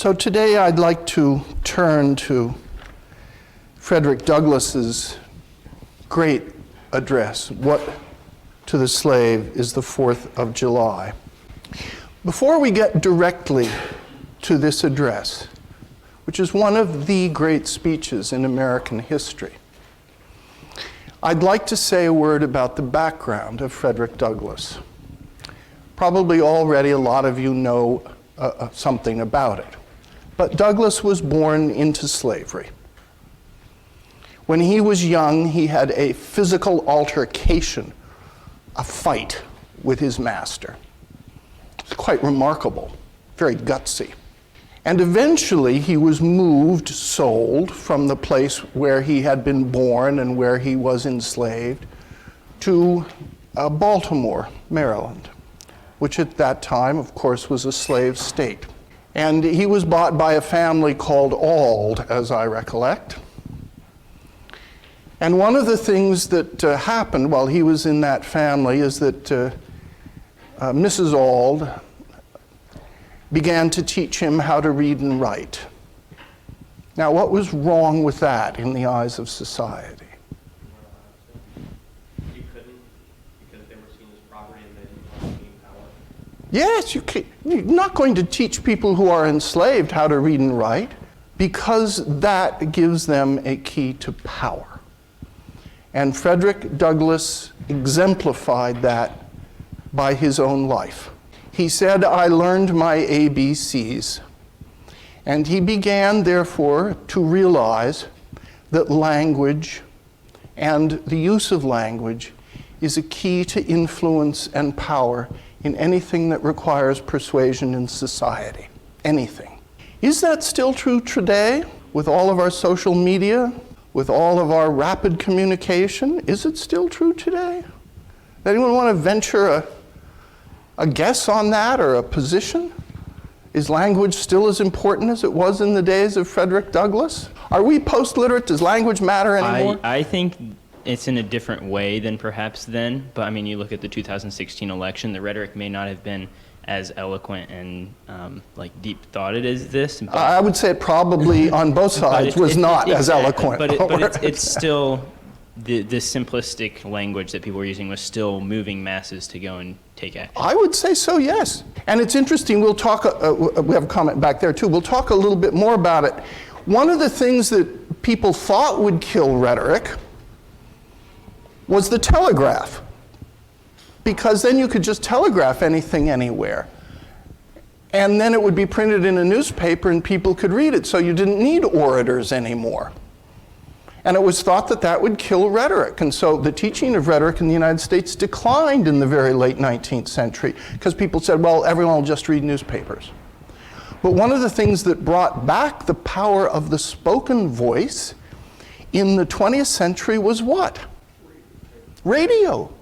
So today I'd like to turn to Frederick Douglass's great address, What to the Slave is the 4th of July. Before we get directly to this address, which is one of the great speeches in American history, I'd like to say a word about the background of Frederick Douglass. Probably already a lot of you know something about it. But Douglass was born into slavery. When he was young, he had a physical altercation, a fight with his master. It's quite remarkable, very gutsy. And eventually he was sold from the place where he had been born and where he was enslaved to Baltimore, Maryland, which at that time, of course, was a slave state. And he was bought by a family called Auld, as I recollect. And one of the things that happened while he was in that family is that Mrs. Auld began to teach him how to read and write. Now, what was wrong with that in the eyes of society? You couldn't, because they were seen as property and they didn't want to gain power. Yes, you're not going to teach people who are enslaved how to read and write, because that gives them a key to power. And Frederick Douglass exemplified that by his own life. He said, "I learned my ABCs." And he began, therefore, to realize that language and the use of language is a key to influence and power in anything that requires persuasion in society. Anything. Is that still true today with all of our social media, with all of our rapid communication? Is it still true today? Does anyone want to venture a guess on that or a position? Is language still as important as it was in the days of Frederick Douglass? Are we post-literate? Does language matter anymore? I think it's in a different way than perhaps then, but I mean, you look at the 2016 election, the rhetoric may not have been as eloquent and deep-thoughted as this. I would say probably on both sides was not as eloquent. But it's still, the simplistic language that people were using was still moving masses to go and take action. I would say so, yes. And it's interesting, we'll talk, we have a comment back there too, we'll talk a little bit more about it. One of the things that people thought would kill rhetoric was the telegraph, because then you could just telegraph anything anywhere. And then it would be printed in a newspaper and people could read it, so you didn't need orators anymore. And it was thought that that would kill rhetoric. And so the teaching of rhetoric in the United States declined in the very late 19th century, because people said, well, everyone will just read newspapers. But one of the things that brought back the power of the spoken voice in the 20th century was what? Radio.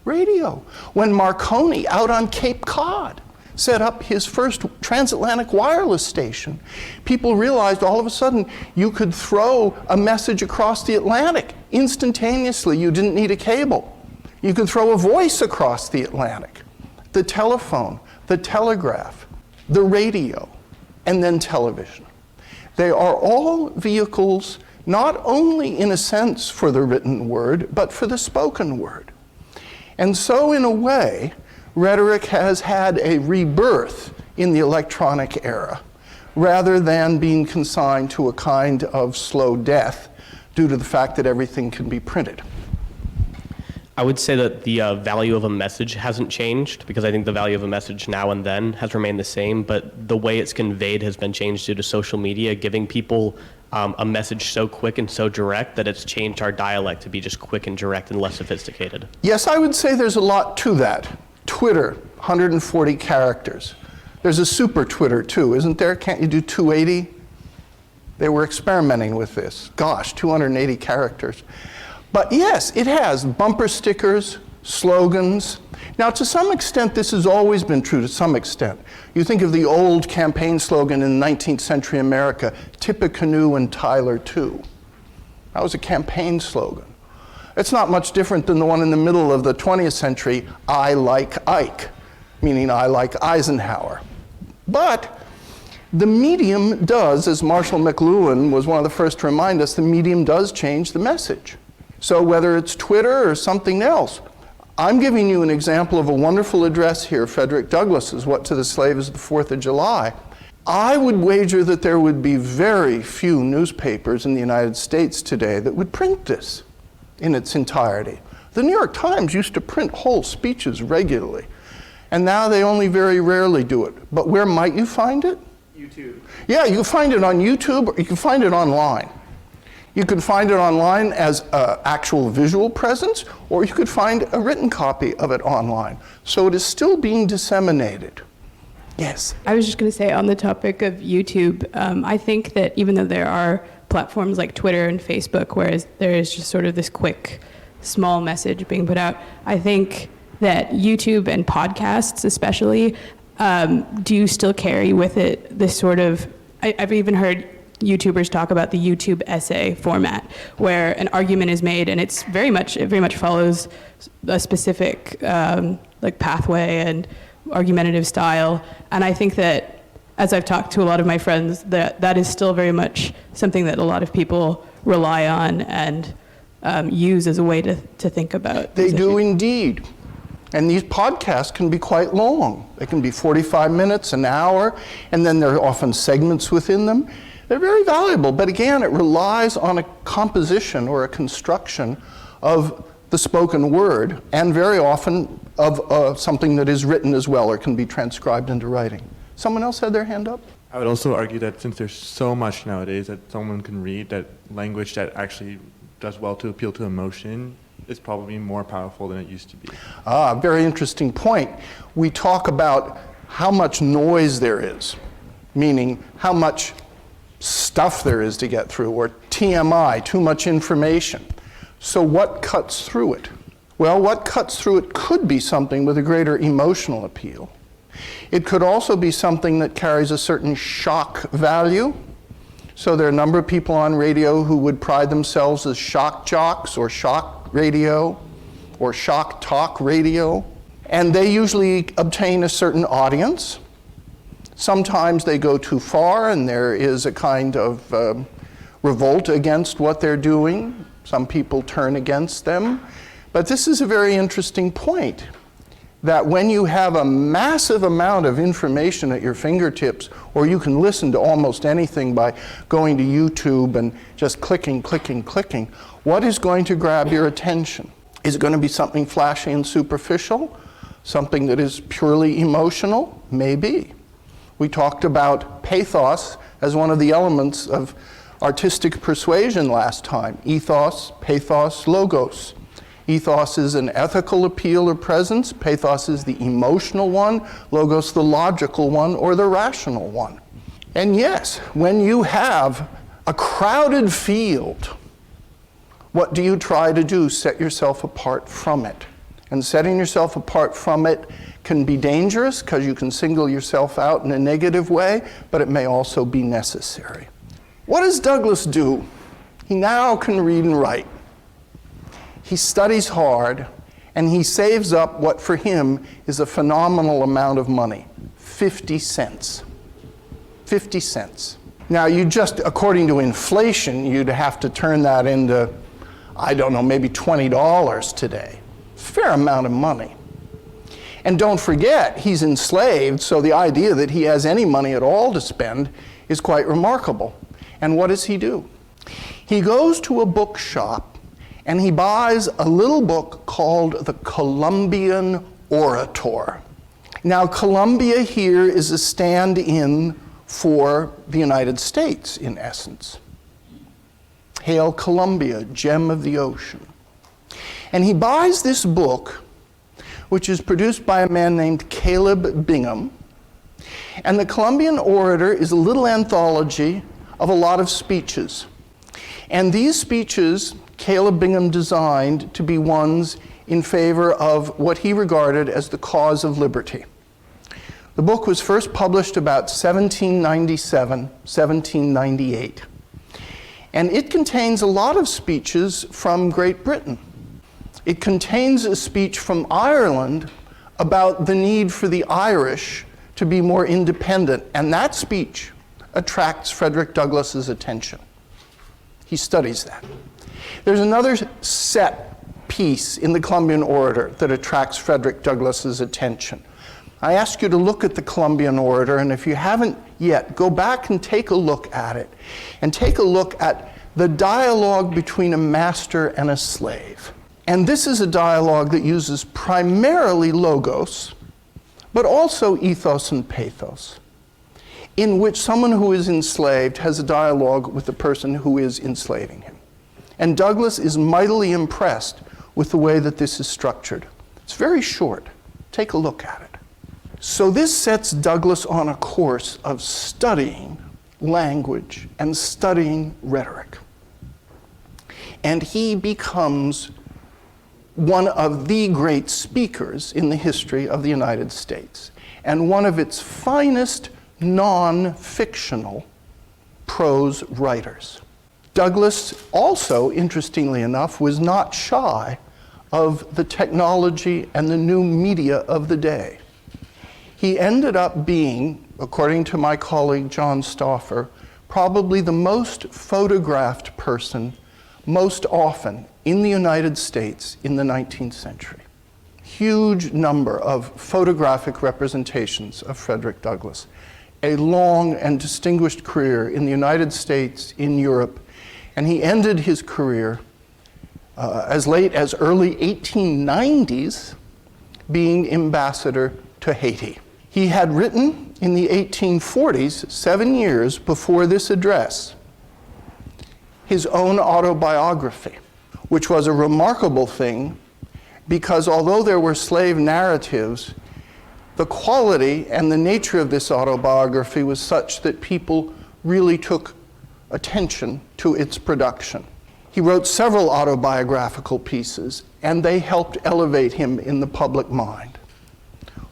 Radio. When Marconi, out on Cape Cod, set up his first transatlantic wireless station, people realized all of a sudden you could throw a message across the Atlantic instantaneously. You didn't need a cable. You could throw a voice across the Atlantic. The telephone, the telegraph, the radio, and then television. They are all vehicles not only in a sense for the written word, but for the spoken word. And so in a way, rhetoric has had a rebirth in the electronic era, rather than being consigned to a kind of slow death due to the fact that everything can be printed. I would say that the value of a message hasn't changed, because I think the value of a message now and then has remained the same, but the way it's conveyed has been changed due to social media, giving people a message so quick and so direct that it's changed our dialect to be just quick and direct and less sophisticated. Yes, I would say there's a lot to that. Twitter, 140 characters. There's a super Twitter too, isn't there? Can't you do 280? They were experimenting with this. Gosh, 280 characters. But yes, it has bumper stickers, slogans. Now, to some extent, this has always been true, to some extent. You think of the old campaign slogan in 19th century America, Tippecanoe and Tyler too. That was a campaign slogan. It's not much different than the one in the middle of the 20th century, I like Ike, meaning I like Eisenhower. But The medium does, as Marshall McLuhan was one of the first to remind us, the medium does change the message. So whether it's Twitter or something else, I'm giving you an example of a wonderful address here, Frederick Douglass's What to the Slave is the 4th of July. I would wager that there would be very few newspapers in the United States today that would print this in its entirety. The New York Times used to print whole speeches regularly, and now they only very rarely do it. But where might you find it? YouTube. Yeah, you can find it on YouTube, or you can find it online. You can find it online as an actual visual presence, or you could find a written copy of it online. So it is still being disseminated. Yes? I was just going to say, on the topic of YouTube, I think that even though there are platforms like Twitter and Facebook, whereas there is just sort of this quick, small message being put out, I think that YouTube and podcasts especially do still carry with it this sort of, I've even heard YouTubers talk about the YouTube essay format, where an argument is made and it very much follows a specific like pathway and argumentative style. And I think that, as I've talked to a lot of my friends, that is still very much something that a lot of people rely on and use as a way to think about. They do indeed. And these podcasts can be quite long. They can be 45 minutes, an hour, and then there are often segments within them. They're very valuable, but again, it relies on a composition or a construction of the spoken word, and very often of something that is written as well or can be transcribed into writing. Someone else had their hand up? I would also argue that since there's so much nowadays that someone can read, that language that actually does well to appeal to emotion is probably more powerful than it used to be. Very interesting point. We talk about how much noise there is, meaning how much stuff there is to get through, or TMI, too much information. So what cuts through it? Well, what cuts through it could be something with a greater emotional appeal. It could also be something that carries a certain shock value. So there are a number of people on radio who would pride themselves as shock jocks or shock radio or shock talk radio, and they usually obtain a certain audience. Sometimes they go too far and there is a kind of revolt against what they're doing. Some people turn against them. But this is a very interesting point, that when you have a massive amount of information at your fingertips, or you can listen to almost anything by going to YouTube and just clicking, what is going to grab your attention? Is it going to be something flashy and superficial? Something that is purely emotional? Maybe. We talked about pathos as one of the elements of artistic persuasion last time. Ethos, pathos, logos. Ethos is an ethical appeal or presence. Pathos is the emotional one. Logos, the logical one or the rational one. And yes, when you have a crowded field, what do you try to do? Set yourself apart from it. And setting yourself apart from it can be dangerous because you can single yourself out in a negative way, but it may also be necessary. What does Douglass do? He now can read and write. He studies hard, and he saves up what for him is a phenomenal amount of money, 50 cents. 50 cents. Now, you just, according to inflation, you'd have to turn that into, I don't know, maybe $20 today. Fair amount of money. And don't forget, he's enslaved, so the idea that he has any money at all to spend is quite remarkable. And what does he do? He goes to a bookshop and he buys a little book called The Columbian Orator. Now, Columbia here is a stand-in for the United States, in essence. Hail Columbia, gem of the ocean. And he buys this book, which is produced by a man named Caleb Bingham. And the Columbian Orator is a little anthology of a lot of speeches. And these speeches, Caleb Bingham designed to be ones in favor of what he regarded as the cause of liberty. The book was first published about 1797, 1798. And it contains a lot of speeches from Great Britain. It contains a speech from Ireland about the need for the Irish to be more independent. And that speech attracts Frederick Douglass's attention. He studies that. There's another set piece in the Columbian Orator that attracts Frederick Douglass's attention. I ask you to look at the Columbian Orator, and if you haven't yet, go back and take a look at it, and take a look at the dialogue between a master and a slave. And this is a dialogue that uses primarily logos, but also ethos and pathos, in which someone who is enslaved has a dialogue with the person who is enslaving him. And Douglass is mightily impressed with the way that this is structured. It's very short. Take a look at it. So this sets Douglass on a course of studying language and studying rhetoric. And he becomes one of the great speakers in the history of the United States, and one of its finest non-fictional prose writers. Douglass also, interestingly enough, was not shy of the technology and the new media of the day. He ended up being, according to my colleague John Stauffer, probably the most photographed person most often in the United States in the 19th century. Huge number of photographic representations of Frederick Douglass. A long and distinguished career in the United States, in Europe, and he ended his career as late as early 1890s being ambassador to Haiti. He had written in the 1840s, 7 years before this address, his own autobiography, which was a remarkable thing because although there were slave narratives, the quality and the nature of this autobiography was such that people really took attention to its production. He wrote several autobiographical pieces, and they helped elevate him in the public mind.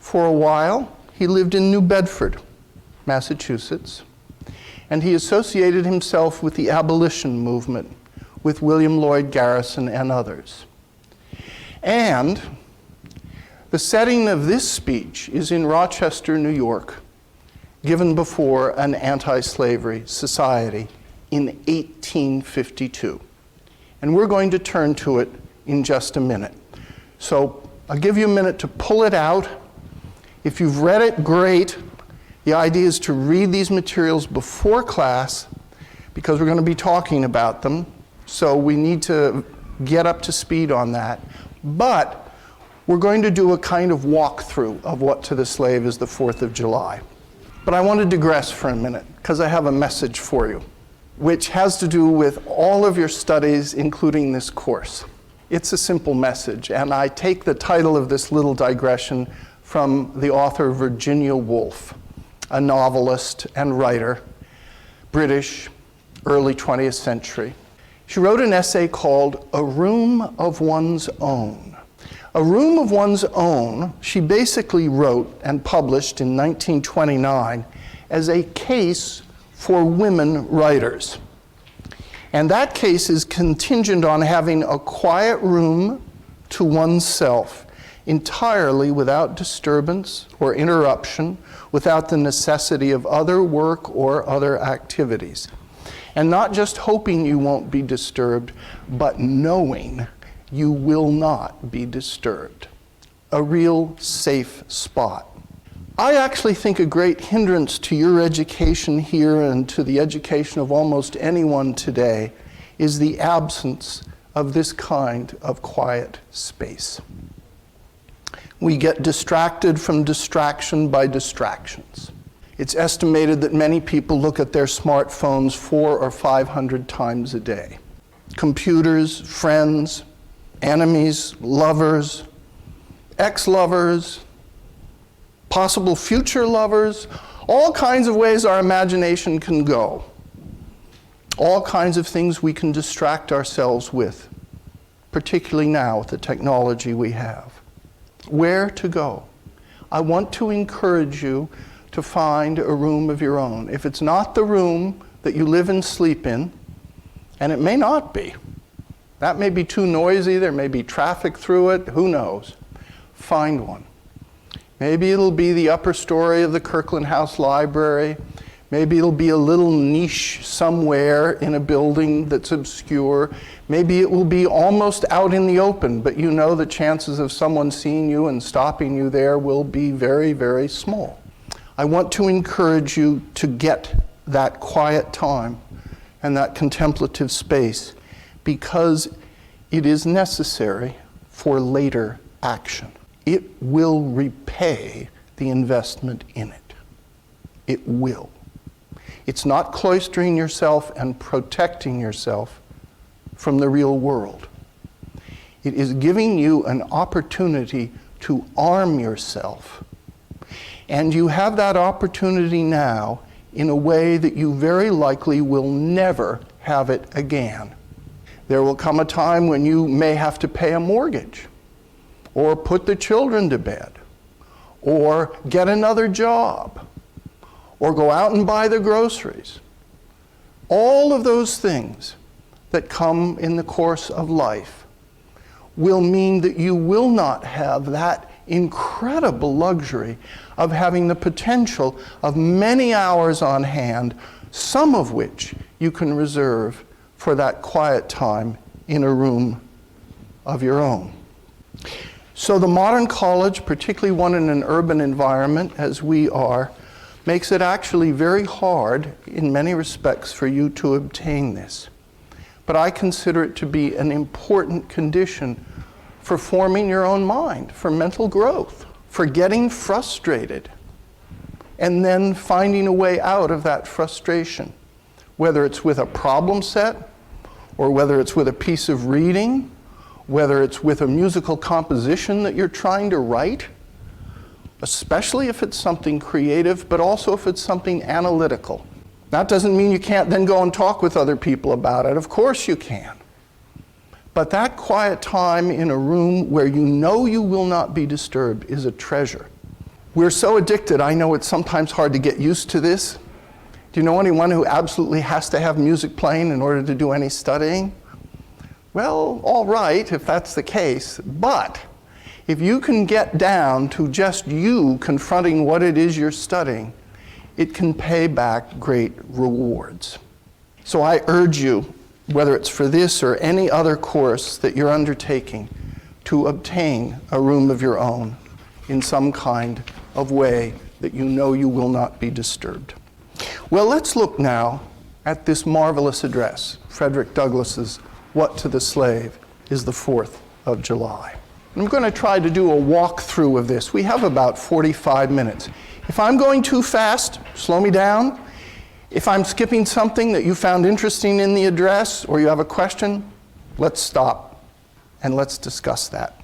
For a while, he lived in New Bedford, Massachusetts, and he associated himself with the abolition movement, with William Lloyd Garrison and others. And the setting of this speech is in Rochester, New York, given before an anti-slavery society in 1852. And we're going to turn to it in just a minute. So I'll give you a minute to pull it out. If you've read it, great. The idea is to read these materials before class because we're going to be talking about them. So we need to get up to speed on that. But we're going to do a kind of walkthrough of what to the slave is the 4th of July. But I want to digress for a minute because I have a message for you, which has to do with all of your studies, including this course. It's a simple message, and I take the title of this little digression from the author Virginia Woolf, a novelist and writer, British, early 20th century. She wrote an essay called A Room of One's Own. A Room of One's Own, she basically wrote and published in 1929 as a case for women writers. And that case is contingent on having a quiet room to oneself, entirely without disturbance or interruption, without the necessity of other work or other activities. And not just hoping you won't be disturbed, but knowing you will not be disturbed. A real safe spot. I actually think a great hindrance to your education here and to the education of almost anyone today is the absence of this kind of quiet space. We get distracted from distraction by distractions. It's estimated that many people look at their smartphones 400 or 500 times a day. Computers, friends, enemies, lovers, ex-lovers, possible future lovers, all kinds of ways our imagination can go. All kinds of things we can distract ourselves with, particularly now with the technology we have. Where to go? I want to encourage you to find a room of your own. If it's not the room that you live and sleep in, and it may not be, that may be too noisy, there may be traffic through it, who knows? Find one. Maybe it'll be the upper story of the Kirkland House Library. Maybe it'll be a little niche somewhere in a building that's obscure. Maybe it will be almost out in the open, but you know the chances of someone seeing you and stopping you there will be very, very small. I want to encourage you to get that quiet time and that contemplative space because it is necessary for later action. It will repay the investment in it. It will. It's not cloistering yourself and protecting yourself from the real world. It is giving you an opportunity to arm yourself. And you have that opportunity now in a way that you very likely will never have it again. There will come a time when you may have to pay a mortgage, or put the children to bed, or get another job, or go out and buy the groceries. All of those things that come in the course of life will mean that you will not have that incredible luxury of having the potential of many hours on hand, some of which you can reserve for that quiet time in a room of your own. So the modern college, particularly one in an urban environment as we are, makes it actually very hard in many respects for you to obtain this. But I consider it to be an important condition for forming your own mind, for mental growth, for getting frustrated, and then finding a way out of that frustration, whether it's with a problem set, or whether it's with a piece of reading, whether it's with a musical composition that you're trying to write, especially if it's something creative, but also if it's something analytical. That doesn't mean you can't then go and talk with other people about it. Of course you can. But that quiet time in a room where you know you will not be disturbed is a treasure. We're so addicted, I know it's sometimes hard to get used to this. Do you know anyone who absolutely has to have music playing in order to do any studying? Well, all right, if that's the case, but if you can get down to just you confronting what it is you're studying, it can pay back great rewards. So I urge you, whether it's for this or any other course that you're undertaking, to obtain a room of your own in some kind of way that you know you will not be disturbed. Well, let's look now at this marvelous address, Frederick Douglass's What to the Slave is the 4th of July. I'm going to try to do a walkthrough of this. We have about 45 minutes. If I'm going too fast, slow me down. If I'm skipping something that you found interesting in the address or you have a question, let's stop and let's discuss that.